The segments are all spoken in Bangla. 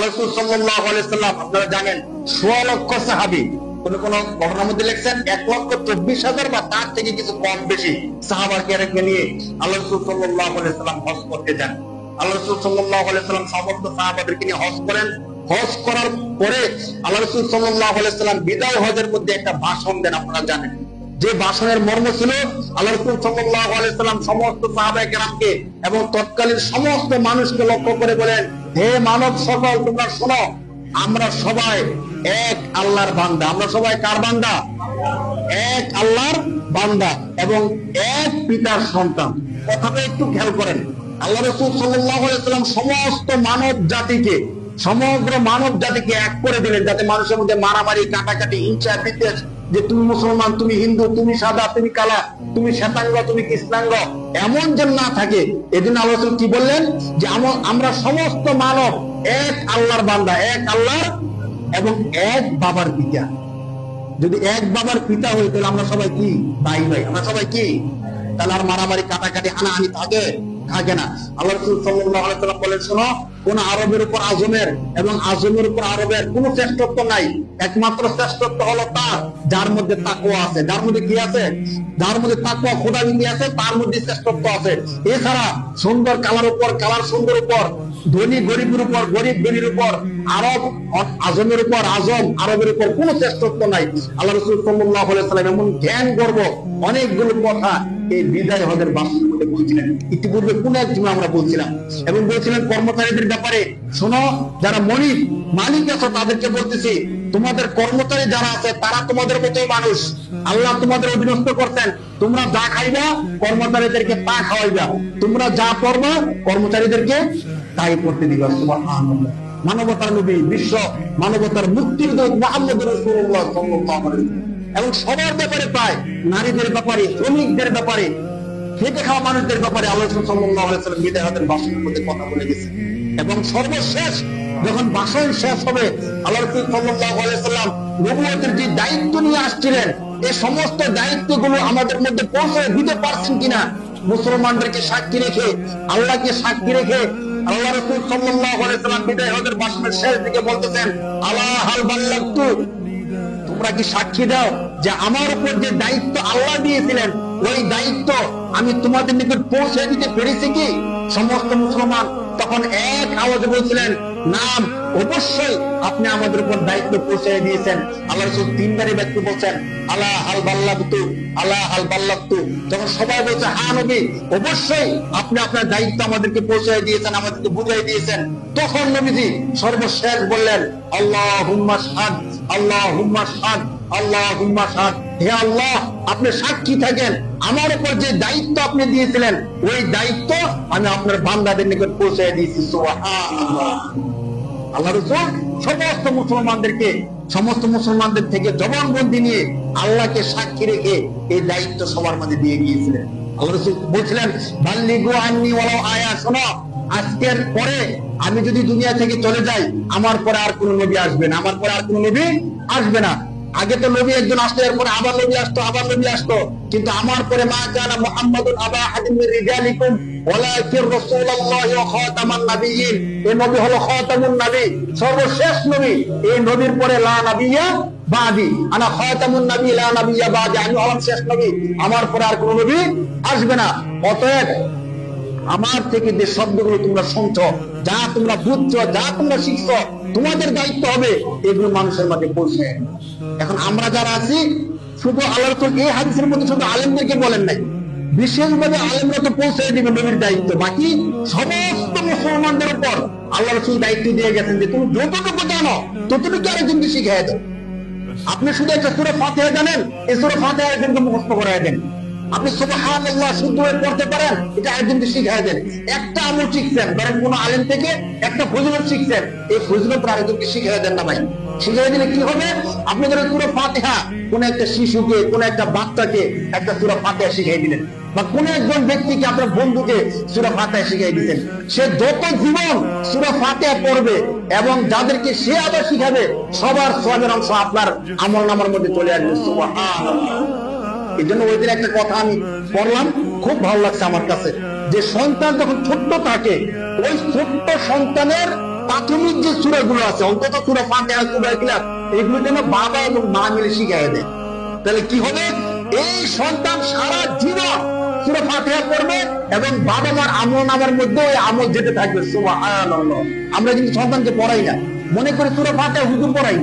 আল্লাহ রাসূল সাল্লাল্লাহু আলাইহি সাল্লাম আপনারা জানেন 16 লক্ষ সাহাবী, কোন কোন ঘটনার মধ্যে লিখছেন 1,24,000 বা তার থেকে কিছু কম বেশি সাহাবাকে নিয়ে আল্লাহ রাসূল সাল্লাল্লাহু আলাইহি সাল্লাম হজ করতে যান। আল্লাহ রাসূল সাল্লাল্লাহু আলাইহি সাল্লাম সমস্ত সাহাবাদেরকে নিয়ে হজ করেন। হজ করার পরে আল্লাহ রাসূল সাল্লাল্লাহু আলাইহি সাল্লাম বিদায় হজের মধ্যে একটা ভাষণ দেন। আপনারা জানেন যে ভাষণের মর্ম ছিল আল্লাহ রাসূল সাল্লাল্লাহু আলাইহি সাল্লাম সমস্ত সাহাবায়ে কেরামকে এবং তৎকালীন সমস্ত মানুষকে লক্ষ্য করে বলেন, হে মানব সকল, তোমরা শোনো, আমরা সবাই এক আল্লাহর বান্দা। আমরা সবাই কার বান্দা? এক আল্লাহর বান্দা এবং এক পিতার সন্তান। কথাটা একটু খেয়াল করেন। আল্লাহ রাসূল সাল্লাল্লাহু আলাইহি সাল্লাম সমস্ত মানব জাতিকে, সমগ্র মানব জাতিকে এক করে দিলেন, যাতে মানুষের মধ্যে মারামারি, কাটাকাটি, হিংসা, বিদ্বেষ, যে তুমি মুসলমান, তুমি হিন্দু, তুমি সাদা, তুমি কালা, তুমি শ্বেতাঙ্গ, তুমি কৃষ্ণাঙ্গ, এমন যেন না থাকে। এজন্য আল্লাহ রাসূল কি বললেন যে আমরা সমস্ত মানব এক আল্লাহর বান্দা, এক আল্লাহর এবং এক বাবার পিতা। যদি এক বাবার পিতা হই তাহলে আমরা সবাই কি ভাই ভাই, আমরা সবাই কি, তাহলে আর মারামারি, কাটাকাটি, হানাহানি থাকে না। আল্লাহ রাসূল সাল্লাল্লাহু আলাইহি ওয়াসাল্লাম বলেন, শোনো, কোন আরবের উপর আজমের এবং আজমের উপর আরবের কোন শ্রেষ্ঠত্ব নাই। একমাত্র শ্রেষ্ঠত্ব হলো তার যার মধ্যে তাকওয়া আছে। যার মধ্যে কি আছে? যার মধ্যে তাকওয়া, খোদাবন্দি আছে, তার মধ্যে শ্রেষ্ঠত্ব আছে। এছাড়া সুন্দর কালার উপর কালার, সুন্দর উপর ধনী গরিবের উপর, গরিব ধনীর উপর, আরব আজমের উপর আজম আরবের উপর কোন শ্রেষ্ঠত্ব নাই। আল্লাহ রাসূল সাল্লাল্লাহু আলাইহি ওয়াসাল্লাম এমন জ্ঞান গর্ব অনেকগুলো কথা এই বিদায় হজের ভাষণের মধ্যে বলছিলেন। ইতিপূর্বে কোন এক জুমা আমরা বলছিলাম এবং বলছিলেন কর্মচারীদের ব্যাপারে, শোনো, যারা মালিক আছে তাদেরকে বলতেছি, তোমাদের কর্মচারী যারা আছে তারা তোমাদের মতোই মানুষ। আল্লাহ তোমাদের অধীনস্থ করতেন, তোমরা যা খাইবা কর্মচারীদেরকে তা খাওয়াইবা, তোমরা যা পড়বা কর্মচারীদেরকে তাই পড়তে দিবা। সুবহানাল্লাহ। মানবতার নবী, বিশ্ব মানবতার মুক্তির দূত মুহাম্মদ রাসূলুল্লাহ সাল্লাল্লাহু আলাইহি ওয়াসাল্লাম। এবং সবার ব্যাপারে পায়, নারীদের ব্যাপারে, শ্রমিকদের ব্যাপারে, খেটে খাওয়া মানুষদের ব্যাপারে আল্লাহ রাসূল সাল্লাল্লাহু আলাইহি ওয়াসাল্লাম বিদায় হজের ভাষণের মধ্যে কথা বলে গেছেন। এবং সর্বশেষ যখন ভাষণ শেষ হবে, আল্লাহ রাসূল সাল্লাল্লাহু আলাইহি ওয়াসাল্লাম নবুয়তের যে দায়িত্ব নিয়ে আসছিলেন, এই সমস্ত দায়িত্বগুলো আমাদের মধ্যে পৌঁছে দিতে পারছেন কিনা, মুসলমানদেরকে সাক্ষী রেখে, আল্লাহকে সাক্ষী রেখে আল্লাহ রাসূল সাল্লাল্লাহু আলাইহি ওয়াসাল্লাম বিদায় হজের ভাষণের শেষ দিকে বলতেছেন, আলা হাল বাল্লাগতু, তোমরা কি সাক্ষী দাও যে আমার উপর যে দায়িত্ব আল্লাহ দিয়েছিলেন ওই দায়িত্ব আমি তোমাদের নিকট পৌঁছে দিতে পেরেছি কি? সমস্ত মুসলমান তখন এক আওয়াজে বলছিলেন, নাম, অবশ্যই আপনি আমাদের উপর দায়িত্ব পৌঁছে দিয়েছেন। আল্লাহ রাসূল তিনবারই ব্যক্ত বলছেন, আলা হাল বাল্লাগতু, আলা হাল বাল্লাগতু। যখন সবাই বলছে, হ্যাঁ নবী, অবশ্যই আপনি আপনার দায়িত্ব আমাদেরকে পৌঁছে দিয়েছেন, আমাদেরকে বুঝাই দিয়েছেন, তখন নবীজি সর্বশেষ বললেন, আল্লাহুম্মা শাহাদ, আল্লাহুম্মা শাহাদ, আল্লাহুম্মা শাহাদ। হে আল্লাহ, আপনি সাক্ষী থাকেন, আমার উপর যে দায়িত্ব আপনি দিয়েছিলেন ওই দায়িত্ব আমি আপনার বান্দাদের নিকট পৌঁছে দিয়েছি। সুবহানাল্লাহ। আল্লাহ রাসূল সমস্ত মুসলমানদের থেকে জবানবন্দি নিয়ে আল্লাহকে সাক্ষী রেখে এই দায়িত্ব সবার মাঝে দিয়ে গিয়েছিলেন। আল্লাহ রাসূল বলছিলেন, বাল্লিগু আন্নী ওয়ালাউ আয়া, শোনো, আজকের পরে আমি যদি দুনিয়া থেকে চলে যাই, আমার পরে আর কোন নবী আসবে না, আমার পরে আর কোন নবী আসবে না। আগে তো নবী একজন আসতো, এরপরে আবার নবী আসতো, কিন্তু আমার পরে মা কানা মুহাম্মাদুন আবা আহাদিন মির রিজালিকুম ওয়ালাকিন রাসূলুল্লাহি ওয়া খাতামান নাবিয়্যিন। এই নবী হলো খাতামুন নবী, সর্বশেষ নবী। এই নবীর পরে লা নাবিয়্যা বাদি, আনা খাতামুন নবী লা নাবিয়্যা বাদি, আমি হলাম শেষ নবী, আমার পরে আর কোন নবী আসবে না। অতএব আমার থেকে যে শব্দগুলো তোমরা শুনছো, যা তোমরা বুঝছো, যা তোমরা শিখছো, তোমাদের দায়িত্ব হবে এগুলো মানুষের মাঝে পৌঁছে। এখন আমরা যারা আছি, শুধু আল্লাহ রাসূল এই হাদিসের মধ্যে শুধু আলেমদেরকে বলেন নাই, বিশেষভাবে আলেমরা তো পৌঁছে দিবে নবীর দায়িত্ব, বাকি সমস্ত মুসলমানদের উপর আল্লাহ রাসূল দায়িত্ব দিয়ে গেছেন যে তুমি যতটুকু জানো ততটুকু আরেকজনকে শিখিয়ে দাও। আপনি শুধু একটা সূরা ফাতিহা জানেন, এই সূরা ফাতিহা একজনকে মুখস্থ করায় দেন। আপনি সুবহানাল্লাহ শুদ্ধ হয়ে পড়তে পারেন, এটা একজনকে শিখিয়ে দেন। একটা আমল শিখছেন, ধরেন কোন আলেম থেকে একটা ফজিলত শিখছেন, এই ফজিলত আরেকজনকে শিখিয়ে দেন না ভাই। শিখিয়ে দিলে কি হবে? আপনি ধরেন সূরা ফাতিহা কোন একটা শিশুকে, কোন একটা বাচ্চাকে একটা সূরা ফাতিহা শিখিয়ে দিলেন, বা কোন একজন ব্যক্তিকে, আপনার বন্ধুকে সূরা ফাতিহা শিখিয়ে দিলেন, সে যত জীবন সূরা ফাতিহা পড়বে এবং যাদেরকে সে আবার শিখাবে সবার সওয়াবের অংশ আপনার আমলনামার মধ্যে চলে আসবে। সুবহানাল্লাহ। এই জন্য ওই দিন একটা কথা আমি পড়লাম, খুব ভালো লাগছে আমার কাছে, যে সন্তান যখন ছোট্ট থাকে, ওই ছোট্ট সন্তানের প্রাথমিক যে সূরাগুলো আছে, অন্তত সূরা ফাতিহা, সূরা ইখলাস, এগুলো যেন বাবা এবং মা মিলে শিখিয়ে দেয়। তাহলে কি হবে? এই সন্তান সারা জীবন সূরা ফাতিহা পড়বে এবং বাবা মার আমল নামার মধ্যে ওই আমল যেতে থাকবে। সুবহানাল্লাহ। আমরা কিন্তু সন্তানকে পড়াই না, মনে করি সূরা ফাতিহা হুজুর পড়াই,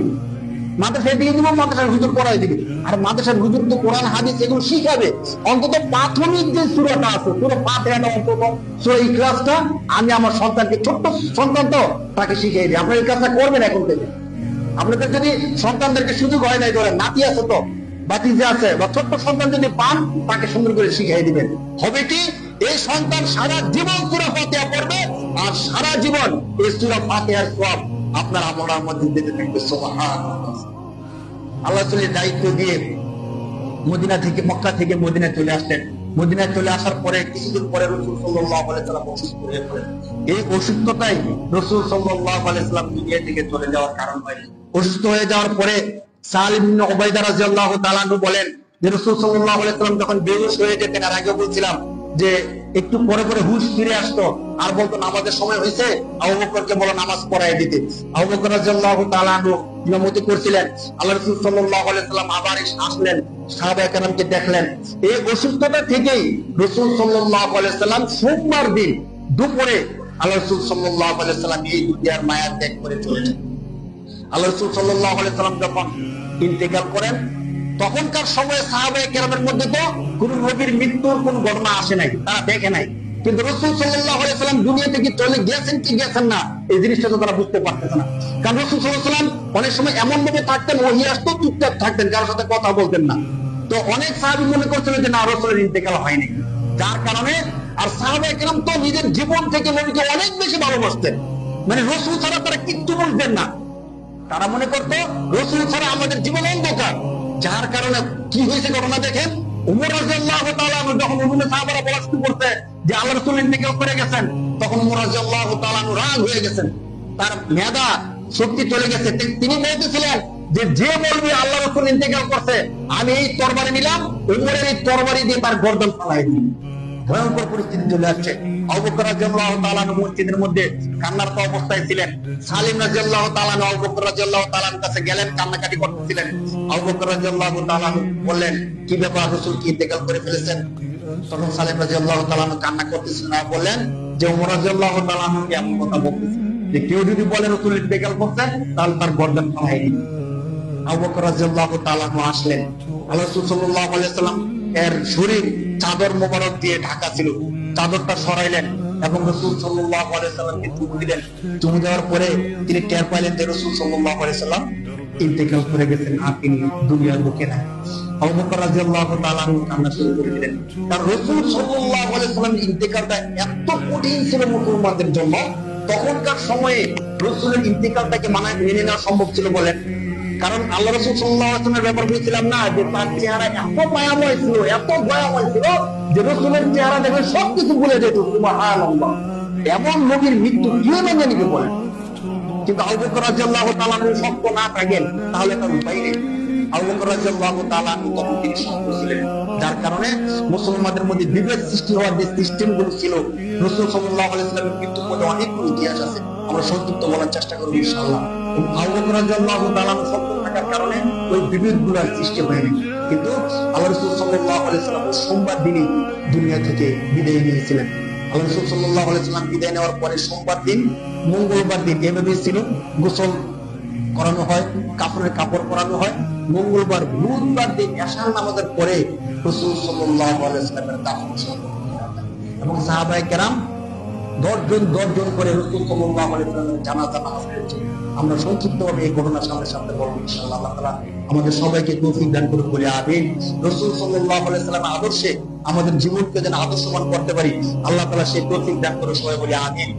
মাদ্রাসায় দিয়ে দিব, মাদ্রাসার হুজুর পড়াই দিবে। আর মাদ্রাসার হুজুর তো কোরআন হাদিস এগুলো শিখাবে। অন্তত প্রাথমিক যে সূরাটা আছে, সূরা ফাতিহাটা, অন্তত সূরা ইখলাসটা আমি আমার সন্তানকে, ছোট্ট সন্তান তো, তাকে শিখিয়ে দিই। আপনারা এই কাজটা করবেন এখন থেকে। আপনাদের যদি সন্তানদেরকে সুযোগ হয় নাই, ধরেন নাতি আছে তো, বাতিজা আছে, বা ছোট্ট সন্তান যদি পান, তাকে সুন্দর করে শিখিয়ে দিবেন। হবে কি? এই সন্তান সারা জীবন সূরা ফাতিহা পড়বে, আর সারা জীবন এই সূরা ফাতিহার সওয়াব আপনার আমলের মধ্যে যেতে থাকবে। সুবহানাল্লাহ। আল্লাহ তাআলা দায়িত্ব দিয়ে মক্কা থেকে মদিনায় চলে আসলেন। মদিনায় চলে আসার পরে কিছুদিন পরে রাসূল সাল্লাল্লাহু আলাইহি ওয়াসাল্লাম অসুস্থ হয়ে পড়লেন। এই অসুস্থতাই রাসূল সাল্লাল্লাহু আলাইহি ওয়াসাল্লাম দুনিয়া থেকে চলে যাওয়ার কারণ হয়। অসুস্থ হয়ে যাওয়ার পরে সালিম ইবনে উবাইদা রাদিয়াল্লাহু তাআলা আনহু বলেন যে রাসূল সাল্লাল্লাহু আলাইহি ওয়াসাল্লাম যখন বেহুশ হয়ে যেতেন, আর আগে বলছিলাম যে একটু পরে পরে হুঁশ ফিরে আসতো, আর বলতো নামাজের সময় হয়েছে, আবু বকরকে বলো নামাজ পড়ায় দিতে। আবু বকর রাদিয়াল্লাহু তাআলা আনহু ইমামতি করছিলেন। আল্লাহ রাসূল সাল্লাল্লাহু আলাইহি ওয়াসাল্লাম আবার আসলেন, সাহাবায়ে কেরামকে দেখলেন। এই অসুস্থতা থেকেই রাসূল সাল্লাল্লাহু আলাইহি ওয়াসাল্লাম সোমবার দিন দুপুরে আল্লাহ রাসূল সাল্লাল্লাহু আলাইহি ওয়াসাল্লাম এই দুনিয়ার মায়া ত্যাগ করে চলে যান। আল্লাহ রাসূল সাল্লাল্লাহু আলাইহি ওয়াসাল্লাম যখন ইন্তেকাল করেন, তখনকার সময়ে সাহাবায়ে কেরামের মধ্যে তো কোন নবীর মৃত্যুর কোন ঘটনা আসে নাই, তারা দেখে নাই। কিন্তু রাসূল সাল্লাল্লাহু আলাইহি ওয়াসাল্লাম দুনিয়া থেকে চলে গেছেন কি গেছেন না, এই জিনিসটা তো তারা বুঝতে পারতেছে না। কারণ রাসূল সাল্লাল্লাহু আলাইহি ওয়াসাল্লাম অনেক সময় এমন ভাবে থাকতেন, ওহী আসতো, চুপচাপ থাকতেন, কারোর সাথে কথা বলতেন না। তো অনেক সাহাবী মনে করছিলেন যে না, রাসূলের ইন্তেকাল হয়নি, যার কারণে। আর সাহাবায়ে কেরাম তো নিজের জীবন থেকে নবীকে অনেক বেশি ভালোবাসতেন, মানে রাসূল ছাড়া তারা কিচ্ছু বুঝতেন না। তারা মনে করতো রাসূল ছাড়া আমাদের জীবন অন্ধকার। যার কারণে কি হয়েছে ঘটনা দেখেন। উমর রাদিয়াল্লাহু তাআলা আনহু যখন অন্য সাহাবারা বলা শুরু করতে যে আল্লাহ রাসূল ইন্তেকাল করে গেছেন, তখন উমর রাদিয়াল্লাহু তাআলা আনহু রাগ হয়ে গেছেন, তার মেধা শক্তি চলে গেছে। তিনি বলতেছিলেন যে যে বলবে আল্লাহ রাসূল ইন্তেকাল করছে, আমি এই তরবারি নিলাম, উমরের এই তরবারি দিয়ে তার গর্দন ফালাই দিই। ভয়ঙ্কর পরিস্থিতি চলে আসছে। আবু বকর রাদিয়াল্লাহু তাআলা আনহু মসজিদের মধ্যে কান্নারত অবস্থায় ছিলেন। সালিম রাদিয়াল্লাহু তাআলা আনহু আবু বকর রাদিয়াল্লাহু তাআলার কাছে গেলেন, কান্নাকাটি করতেছিলেন। আবু বকর রাদিয়াল্লাহু তাআলা আনহু বললেন, কি ব্যাপার, রাসূল কি ইন্তেকাল করে ফেলেছেন? তখন সালিম রাদিয়াল্লাহু তাআলা আনহু কান্না করতেছিলেন আর বললেন যে ওমর রাদিয়াল্লাহু তাআলা আনহু এমন কথা বলতেছে যে কেউ যদি বলে রাসূল ইন্তেকাল করছেন, তাহলে তার গর্দন ফালাই দিন। আবু বকর রাদিয়াল্লাহু তাআলা আনহু আসলেন। আল্লাহ রাসূল সাল্লাল্লাহু আলাইহি ওয়াসাল্লাম এর শরীর চাদর মোবারক দিয়ে ঢাকা ছিল, চাদরটা সরাইলেন এবং রাসূল সাল্লাল্লাহু আলাইহি ওয়াসাল্লামকে চুমু দিলেন। চুমু দেওয়ার পরে তিনি টের পাইলেন যে রাসূল সাল্লাল্লাহু আলাইহি ওয়াসাল্লাম ইন্তেকাল করে গেছেন, আর তিনি দুনিয়ার বুকে নাই। আবু বকর রাদিয়াল্লাহু তাআলা কান্না শুরু করে দিলেন। কারণ রাসূল সাল্লাল্লাহু আলাইহি ওয়াসাল্লামের ইন্তেকালটা এত কঠিন ছিল মুসলমানদের জন্য। তখনকার সময়ে রাসূলের ইন্তেকালটাকে মেনে নেওয়া সম্ভব ছিল বলেন? কারণ আল্লাহ রাসূল সাল্লাল্লাহু আলাইহি ওয়াসাল্লামের ব্যাপার বলেছিলাম না যে তার চেহারা এত মায়াময় ছিল, এত ভয়াময় ছিল যে রাসূলের চেহারা দেখে সবকিছু ভুলে যেত। সুবহানাল্লাহ। এমন নবীর মৃত্যু কেউ মেনে নিতে বলেন? কিন্তু আবু বকর রাদিয়াল্লাহু তাআলা সত্য না থাকেন, তাহলে তার উপায় নেই। আবু বকর রাদিয়াল্লাহু তাআলা তখন তিনি সত্য ছিলেন, যার কারণে মুসলমানদের মধ্যে বিভেদ সৃষ্টি হওয়ার যে সিস্টেমগুলো ছিল, রাসূল সাল্লাল্লাহু আলাইহি ওয়াসাল্লামের মৃত্যুর মধ্যে অনেকগুলো ইতিহাস আছে, আমরা সংক্ষিপ্ত বলার চেষ্টা করব ইনশাআল্লাহ। আবু বকর রাদিয়াল্লাহু তাআলা সত্য থাকার কারণে ওই বিভেদগুলো সৃষ্টি হয়নি। কিন্তু আল্লাহ রাসূল সাল্লাল্লাহু আলাইহি ওয়াসাল্লাম সোমবার দিনই দুনিয়া থেকে বিদায় নিয়েছিলেন। আল্লাহ রাসূল সাল্লাল্লাহু আলাইহি ওয়াসাল্লাম বিদায় নেওয়ার পরে সোমবার দিন, মঙ্গলবার দিন এভাবে ছিল, গোসল করানো হয়, কাপড় পরানো হয়। মঙ্গলবার, বুধবার দিন এশার নামাজের পরে রাসূল সাল্লাল্লাহু আলাইহি ওয়াসাল্লামের দাফন এবং সাহাবায়ে কেরাম 10 জন করে রাসূল সাল্লাল্লাহু আলাইহি ওয়াসাল্লামের জানাজা নামাজ পড়েছেন। আমরা সংক্ষিপ্তভাবে এই ঘটনার সামনে বলবো ইনশাআল্লাহ। আল্লাহ তাআলা আমাদের সবাইকে তৌফিক দান করুন বলে আমিন। রাসূল সাল্লাল্লাহু আলাইহি ওয়াসাল্লামের আদর্শে আমাদের জীবনকে যেন আদর্শবান করতে পারি, আল্লাহ তাআলা সেই তৌফিক দান করুন সবাই বলে আমিন।